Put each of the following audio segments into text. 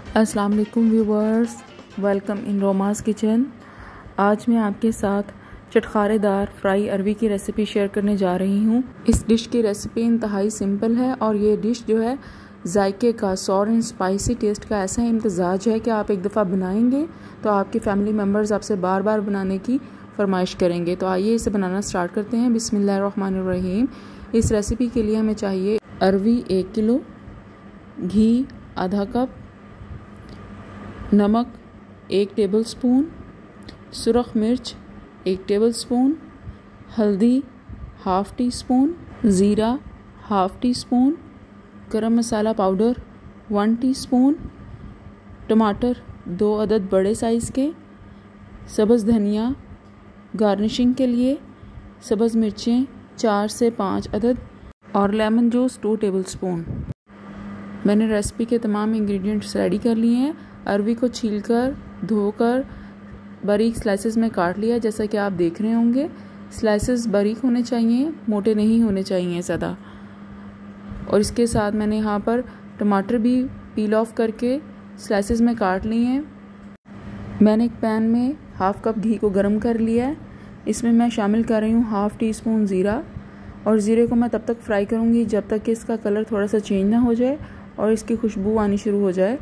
अस्सलाम वालेकुम viewers, welcome in रोमास kitchen. आज मैं आपके साथ चटखारेदार फ्राई अरवी की रेसिपी शेयर करने जा रही हूँ। इस डिश की रेसिपी इंतहाई सिंपल है और ये डिश जो है जायके का, सॉर एंड स्पाइसी टेस्ट का ऐसा इम्तजाज है कि आप एक दफ़ा बनाएंगे तो आपके फैमिली मेम्बर्स आपसे बार बार बनाने की फरमाइश करेंगे। तो आइए इसे बनाना स्टार्ट करते हैं। बिस्मिल्लाहिर्रहमानिर्रहीम। इस रेसिपी के लिए हमें चाहिए अरवी 1 किलो, घी आधा कप, नमक 1 टेबलस्पून, सुरख मिर्च 1 टेबलस्पून, हल्दी हाफ़ टी स्पून, ज़ीरा हाफ़ टी स्पून, गरम मसाला पाउडर 1 टीस्पून, टमाटर 2 अदद बड़े साइज़ के, सब्ज़ धनिया गार्निशिंग के लिए, सब्ज़ मिर्चें 4 से 5 अदद और लेमन जूस 2 टेबलस्पून। मैंने रेसिपी के तमाम इंग्रेडिएंट्स रेडी कर लिए हैं। अरवी को छीलकर धोकर बारीक स्लाइसेस में काट लिया, जैसा कि आप देख रहे होंगे। स्लाइसेस बारीक होने चाहिए, मोटे नहीं होने चाहिए ज़्यादा। और इसके साथ मैंने यहाँ पर टमाटर भी पील ऑफ करके स्लाइसेस में काट लिए हैं। मैंने एक पैन में हाफ़ कप घी को गर्म कर लिया है। इसमें मैं शामिल कर रही हूँ हाफ़ टी स्पून ज़ीरा, और ज़ीरे को मैं तब तक फ्राई करूँगी जब तक कि इसका कलर थोड़ा सा चेंज ना हो जाए और इसकी खुशबू आनी शुरू हो जाए।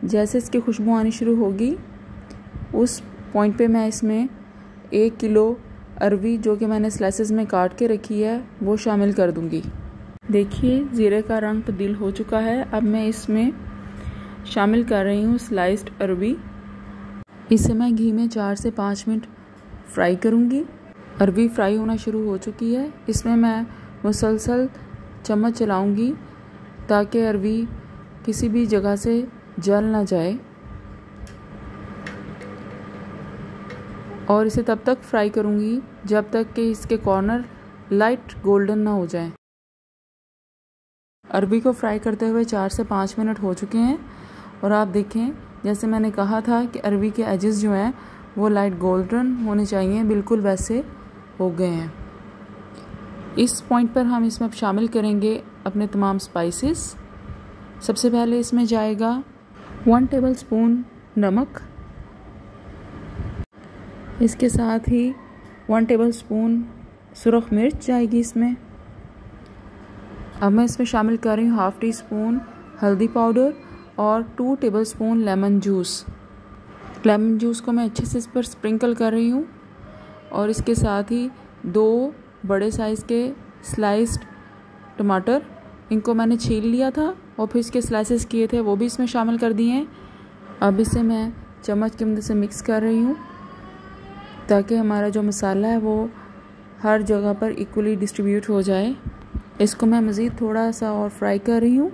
जैसे इसकी खुशबू आनी शुरू होगी उस पॉइंट पे मैं इसमें 1 किलो अरवी जो कि मैंने स्लाइसेस में काट के रखी है वो शामिल कर दूंगी। देखिए ज़ीरे का रंग तब्दील हो चुका है। अब मैं इसमें शामिल कर रही हूँ स्लाइस्ड अरवी। इसे मैं घी में 4 से 5 मिनट फ्राई करूँगी। अरवी फ्राई होना शुरू हो चुकी है। इसमें मैं मुसलसल चम्मच चलाऊँगी ताकि अरवी किसी भी जगह से जल ना जाए, और इसे तब तक फ्राई करूँगी जब तक कि इसके कॉर्नर लाइट गोल्डन ना हो जाए। अरवी को फ्राई करते हुए 4 से 5 मिनट हो चुके हैं और आप देखें जैसे मैंने कहा था कि अरवी के एजेस जो हैं वो लाइट गोल्डन होने चाहिए, बिल्कुल वैसे हो गए हैं। इस पॉइंट पर हम इसमें शामिल करेंगे अपने तमाम स्पाइसेस। सबसे पहले इसमें जाएगा 1 टेबलस्पून नमक, इसके साथ ही 1 टेबलस्पून सुरख मिर्च जाएगी इसमें। अब मैं इसमें शामिल कर रही हूँ हाफ़ टी स्पून हल्दी पाउडर और 2 tablespoon lemon juice. Lemon juice को मैं अच्छे से इस पर स्प्रिंकल कर रही हूँ, और इसके साथ ही 2 बड़े साइज़ के स्लाइस्ड टमाटर, इनको मैंने छील लिया था और फिर इसके स्लाइसेस किए थे वो भी इसमें शामिल कर दिए हैं। अब इसे मैं चम्मच की मदद से मिक्स कर रही हूँ ताकि हमारा जो मसाला है वो हर जगह पर इक्वली डिस्ट्रीब्यूट हो जाए। इसको मैं मज़ीद थोड़ा सा और फ्राई कर रही हूँ,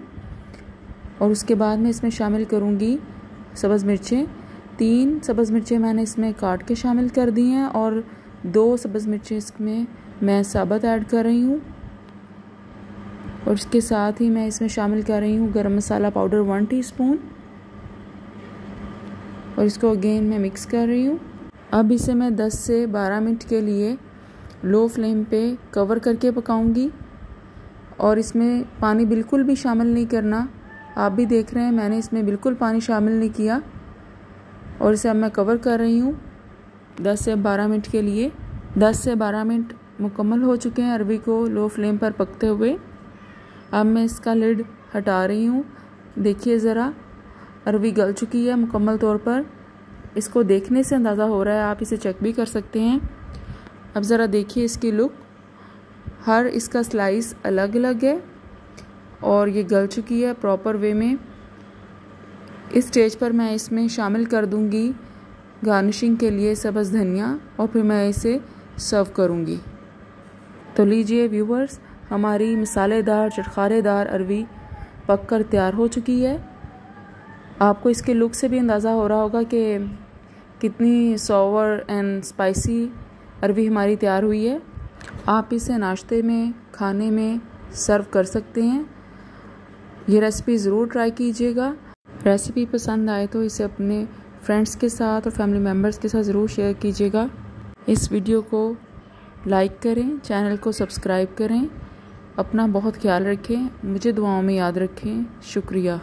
और उसके बाद मैं इसमें शामिल करूँगी सब्ज़ मिर्चें। 3 सब्ज़ मिर्चें मैंने इसमें काट के शामिल कर दी हैं और 2 सब्ज़ मिर्चें इसमें मैं साबुत ऐड कर रही हूँ। और इसके साथ ही मैं इसमें शामिल कर रही हूँ गरम मसाला पाउडर 1 टीस्पून, और इसको अगेन मैं मिक्स कर रही हूँ। अब इसे मैं 10 से 12 मिनट के लिए लो फ्लेम पे कवर करके पकाऊंगी, और इसमें पानी बिल्कुल भी शामिल नहीं करना। आप भी देख रहे हैं मैंने इसमें बिल्कुल पानी शामिल नहीं किया, और इसे अब मैं कवर कर रही हूँ 10 से 12 मिनट के लिए। 10 से 12 मिनट मुकम्मल हो चुके हैं अरवी को लो फ्लेम पर पकते हुए। अब मैं इसका लिड हटा रही हूँ। देखिए ज़रा अरवी गल चुकी है मुकम्मल तौर पर। इसको देखने से अंदाज़ा हो रहा है, आप इसे चेक भी कर सकते हैं। अब ज़रा देखिए इसकी लुक, हर इसका स्लाइस अलग अलग है और ये गल चुकी है प्रॉपर वे में। इस स्टेज पर मैं इसमें शामिल कर दूंगी गार्निशिंग के लिए सब्ज़ धनिया, और फिर मैं इसे सर्व करूंगी। तो लीजिए व्यूवर्स, हमारी मसालेदार चटखारेदार अरवी पककर तैयार हो चुकी है। आपको इसके लुक से भी अंदाज़ा हो रहा होगा कि कितनी सॉवर एंड स्पाइसी अरवी हमारी तैयार हुई है। आप इसे नाश्ते में, खाने में सर्व कर सकते हैं। ये रेसिपी ज़रूर ट्राई कीजिएगा। रेसिपी पसंद आए तो इसे अपने फ्रेंड्स के साथ और फैमिली मेम्बर्स के साथ ज़रूर शेयर कीजिएगा। इस वीडियो को लाइक करें, चैनल को सब्सक्राइब करें। अपना बहुत ख्याल रखें, मुझे दुआओं में याद रखें। शुक्रिया।